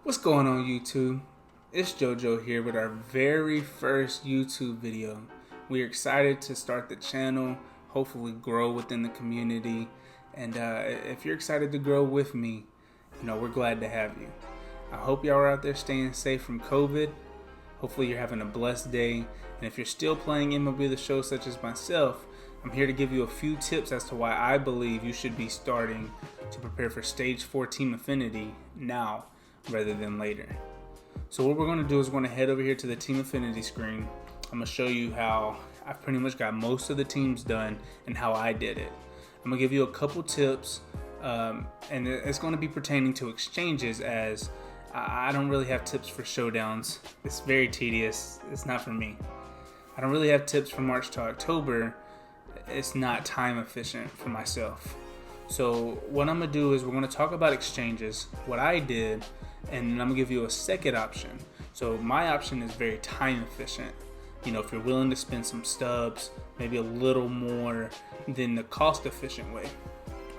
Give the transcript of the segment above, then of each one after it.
What's going on YouTube? It's JoJo here with our very first YouTube video. We're excited to start the channel, hopefully grow within the community, and if you're excited to grow with me, we're glad to have you. I hope y'all are out there staying safe from COVID. Hopefully you're having a blessed day, and if you're still playing MLB The Show such as myself, I'm here to give you a few tips as to why I believe you should be starting to prepare for Stage 4 Team Affinity now rather than later. So what we're going to do is we're going to head over here to the Team Affinity screen. I'm going to show you how I've pretty much got most of the teams done and how I did it. I'm going to give you a couple tips, and it's going to be pertaining to exchanges, as I don't really have tips for showdowns. It's very tedious. It's not for me. I don't really have tips from March to October. It's not time efficient for myself. So what I'm going to do is we're going to talk about exchanges, what I did, and I'm going to give you a second option. So my option is very time efficient. If you're willing to spend some stubs, maybe a little more than the cost efficient way.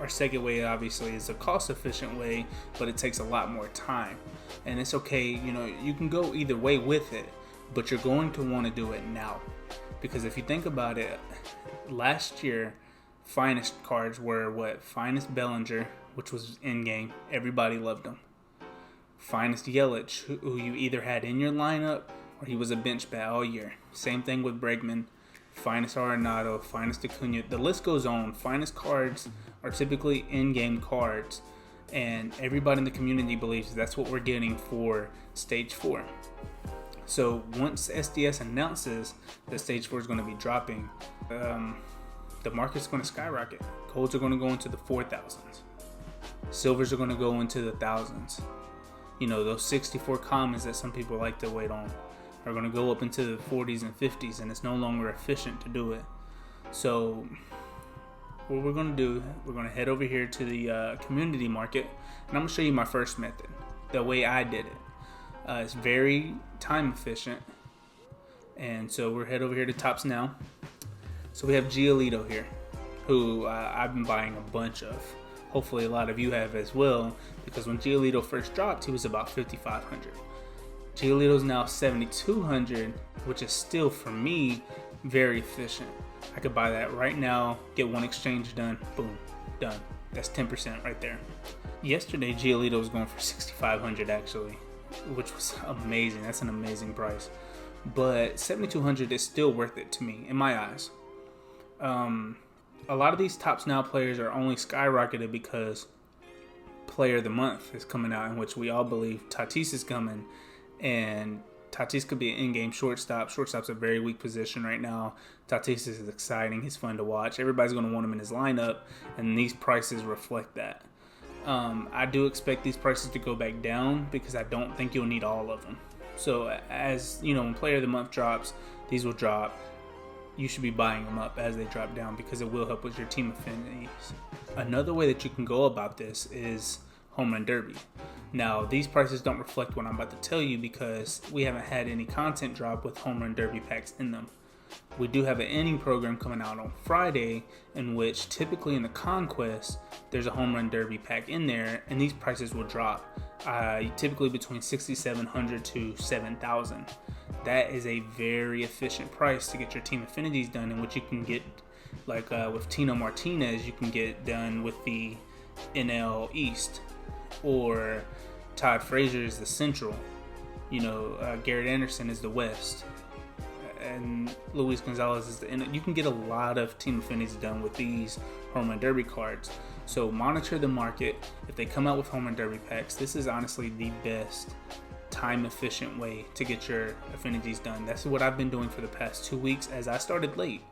Our second way obviously is the cost efficient way, but it takes a lot more time. And it's okay, you can go either way with it, but you're going to want to do it now. Because if you think about it, last year, finest cards were what? Finest Bellinger, which was in-game. Everybody loved him. Finest Yelich, who you either had in your lineup or he was a bench bat all year. Same thing with Bregman. Finest Arenado, finest Acuna. The list goes on. Finest cards are typically in-game cards, and everybody in the community believes that's what we're getting for Stage 4. So once SDS announces that Stage 4 is going to be dropping, the market's going to skyrocket. Golds are going to go into the 4,000s. Silvers are going to go into the thousands. Those 64 commons that some people like to wait on are going to go up into the 40s and 50s, and it's no longer efficient to do it. So what we're going to do, we're going to head over here to the community market, and I'm going to show you my first method, the way I did it. It's very time efficient, and so we're head over here to Tops Now. So we have Giolito here, who I've been buying a bunch of. Hopefully a lot of you have as well, because when Giolito first dropped, he was about 5,500. Giolito's now 7,200, which is still, for me, very efficient. I could buy that right now, get one exchange done, boom, done. That's 10% right there. Yesterday, Giolito was going for 6,500 actually, which was amazing. That's an amazing price. But 7,200 is still worth it to me, in my eyes. A lot of these Tops Now players are only skyrocketed because Player of the Month is coming out, in which we all believe Tatis is coming, and Tatis could be an in-game shortstop. Shortstop's a very weak position right now. Tatis is exciting. He's fun to watch. Everybody's going to want him in his lineup, and these prices reflect that. I do expect these prices to go back down because I don't think you'll need all of them. So as when Player of the Month drops, these will drop. You should be buying them up as they drop down because it will help with your team affinities. Another way that you can go about this is Home Run Derby. Now, these prices don't reflect what I'm about to tell you because we haven't had any content drop with Home Run Derby packs in them. We do have an inning program coming out on Friday, in which typically in the Conquest, there's a Home Run Derby pack in there, and these prices will drop typically between 6,700 to 7,000. That is a very efficient price to get your team affinities done, in which you can get, like with Tino Martinez, you can get done with the NL East, or Todd Frazier is the Central. Garrett Anderson is the West, and Luis Gonzalez is the NL. You can get a lot of team affinities done with these Home Run Derby cards. So monitor the market. If they come out with Home Run Derby packs, this is honestly the best time efficient way to get your affinities done. That's what I've been doing for the past 2 weeks, as I started late.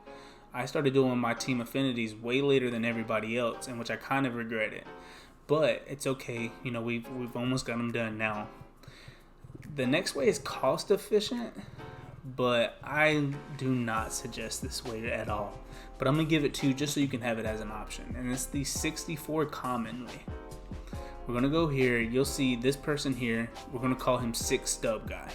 I started doing my team affinities way later than everybody else, in which I kind of regret it. But it's okay. We've almost got them done now. The next way is cost efficient, but I do not suggest this way at all. But I'm going to give it to you just so you can have it as an option. And it's the 64 common way. We're going to go here. You'll see this person here. We're going to call him 6 Stub Guy.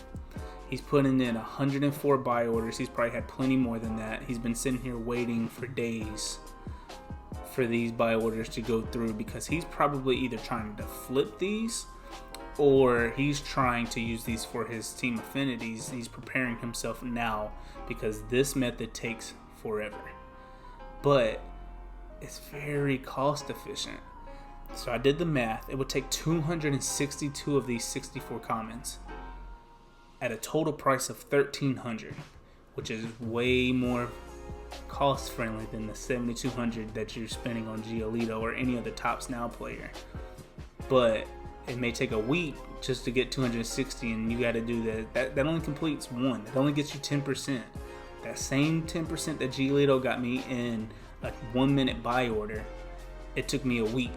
He's putting in 104 buy orders. He's probably had plenty more than that. He's been sitting here waiting for days for these buy orders to go through because he's probably either trying to flip these or he's trying to use these for his team affinities. He's preparing himself now because this method takes forever, but it's very cost efficient. So I did the math. It would take 262 of these 64 commons at a total price of $1,300, which is way more cost friendly than the $7,200 that you're spending on Giolito or any other Topps Now player. But it may take a week just to get 260, and you got to do that only completes one. That only gets you 10%. That same 10% that Giolito got me in a 1 minute buy order, it took me a week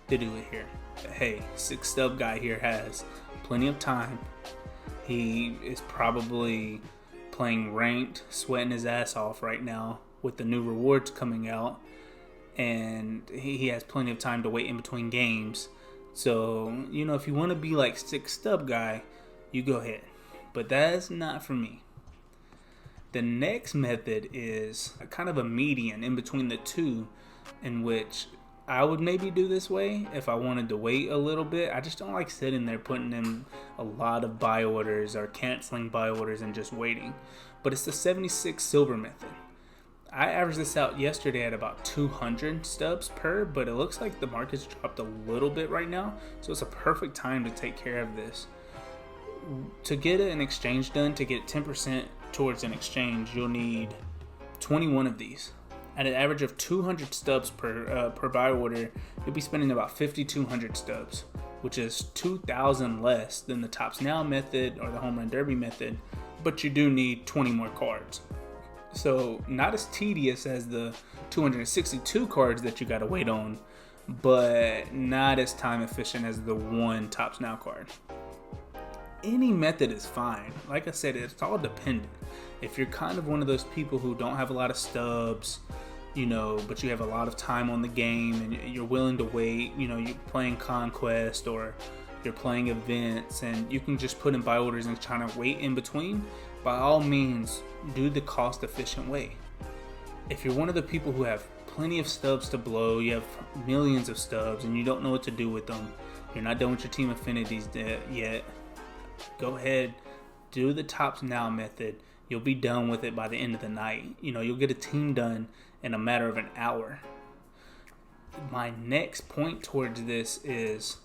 to do it here. But hey, 6 stub guy here has plenty of time. He is probably playing ranked, sweating his ass off right now with the new rewards coming out, and he has plenty of time to wait in between games. So, you know, if you want to be like 6 stub guy, you go ahead. But that's not for me. The next method is a kind of a median in between the two, in which I would maybe do this way if I wanted to wait a little bit. I just don't like sitting there putting in a lot of buy orders or canceling buy orders and just waiting. But it's the 76 silver method. I averaged this out yesterday at about 200 stubs per, but it looks like the market's dropped a little bit right now, so it's a perfect time to take care of this. To get an exchange done, to get 10% towards an exchange, you'll need 21 of these. At an average of 200 stubs per buy order, you'll be spending about 5,200 stubs, which is 2,000 less than the Topps Now method or the Home Run Derby method, but you do need 20 more cards. So not as tedious as the 262 cards that you gotta wait on, but not as time efficient as the one Topps Now card. Any method is fine. Like I said, it's all dependent. If you're kind of one of those people who don't have a lot of stubs, you know, but you have a lot of time on the game and you're willing to wait, you know, you're playing Conquest or you're playing events and you can just put in buy orders and try to wait in between, by all means, do the cost efficient way. If you're one of the people who have plenty of stubs to blow, you have millions of stubs and you don't know what to do with them, you're not done with your team affinities yet, go ahead, do the Topps Now method. You'll be done with it by the end of the night. You know, you'll get a team done in a matter of an hour. My next point towards this is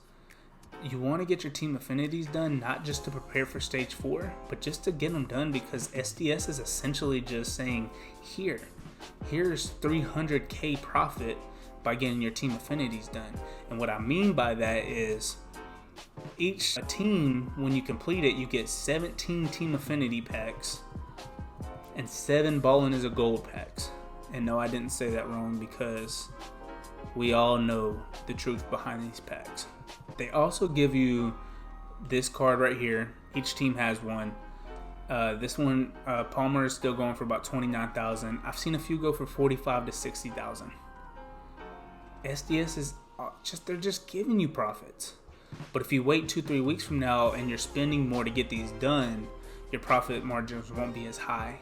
you want to get your team affinities done, not just to prepare for stage 4, but just to get them done, because SDS is essentially just saying, here's 300K profit by getting your team affinities done. And what I mean by that is each team, when you complete it, you get 17 team affinity packs and 7 Ballin' is a Gold packs. And no, I didn't say that wrong, because we all know the truth behind these packs. They also give you this card right here. Each team has one. This one, Palmer is still going for about 29,000. I've seen a few go for 45 to 60,000. SDS is they're just giving you profits. But if you wait 2-3 weeks from now and you're spending more to get these done, your profit margins won't be as high.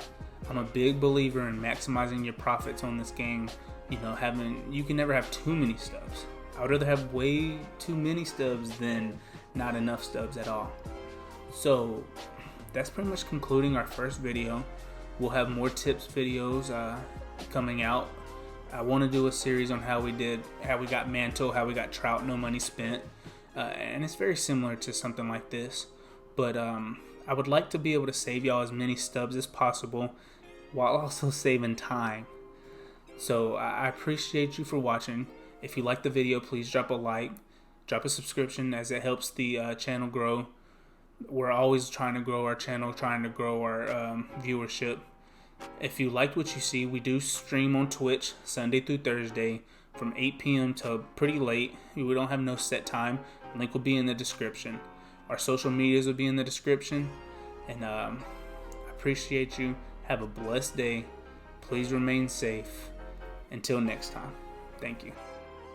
I'm a big believer in maximizing your profits on this game. You know, you can never have too many stubs. I would rather have way too many stubs than not enough stubs at all. So that's pretty much concluding our first video. We'll have more tips videos coming out. I want to do a series on how we got Mantle, how we got Trout, no money spent. And it's very similar to something like this. But I would like to be able to save y'all as many stubs as possible while also saving time. So I appreciate you for watching. If you like the video, please drop a like, drop a subscription, as it helps the channel grow. We're always trying to grow our channel, trying to grow our viewership. If you liked what you see, we do stream on Twitch Sunday through Thursday from 8 p.m. to pretty late. We don't have no set time. Link will be in the description. Our social medias will be in the description. And I appreciate you. Have a blessed day. Please remain safe. Until next time. Thank you.